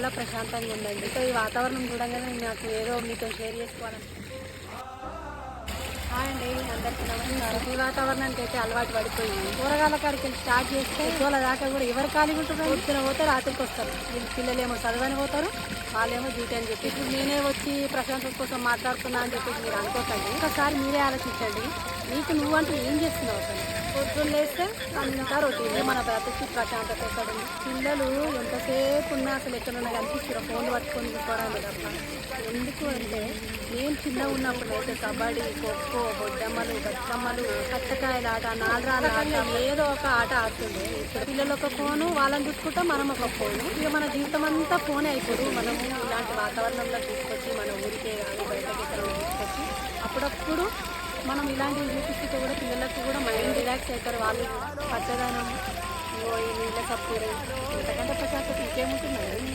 చాలా ప్రశాంతంగా ఉందండి. సో ఈ వాతావరణం చూడంగానే నాకు ఏదో మీతో షేర్ చేసుకోవాలని. హాయ్ అండి, అందరికీ నమస్కారం. ఈ వాతావరణానికి అయితే అలవాటు పడిపోయి కూరగాయల కాడికి వెళ్ళి స్టార్ట్ చేస్తే ఇవాళ దాకా కూడా ఎవరు ఖాళీగా ఉంటున్నారు. పొద్దున పోతే రాత్రికి వస్తారు. వీళ్ళ పిల్లలేమో చదవని పోతారు, వాళ్ళేమో డ్యూటీ అని చెప్పి. ఇప్పుడు నేనే వచ్చి ప్రశాంతత కోసం మాట్లాడుతున్నా అని చెప్పేసి మీరు అనుకోకండి. ఒకసారి మీరే ఆలోచించండి, నీకు నువ్వంటూ ఏం చేస్తున్నావు అసలు? పొద్దున్న లేస్తే అంతా రొటీన్. మన బ్రతికి ప్రశాంతత ఎక్కడ ఉంది? పిల్లలు ఎంతసేపు ఉన్నా అసలు ఎక్కడున్నా కనిపిస్తారు ఫోన్లు పట్టుకొని కూర్చోవడానికి తప్ప. ఎందుకు అంటే నేను చిన్నగా ఉన్నప్పుడు అయితే కబడ్డీ, ఖోఖో, బొడ్డమ్మలు, బతుకమ్మలు, కచ్చకాయల ఆట, నాలురాల ఆట, ఏదో ఒక ఆట ఆడుతుండే. ఇప్పుడు పిల్లలు ఒక ఫోను, వాళ్ళని చూసుకుంటాం, మనం ఒక ఫోను. ఇక మన జీవితం అంతా ఫోనే అయిపోదు. మనము ఇలాంటి వాతావరణంలో తీసుకొచ్చి మన ఊరికే కానీ బయటకి ఎక్కడ తీసుకొచ్చి అప్పుడప్పుడు మనం ఇలాంటివి చూపిస్తే కూడా పిల్లలకు కూడా మైండ్ రిలాక్స్ అవుతారు. వాళ్ళు పచ్చదనం, ఈ నీళ్ళ సప్పుడు, ఇంతకంటే ప్రశాంతత ఇంకేముంటుందండి.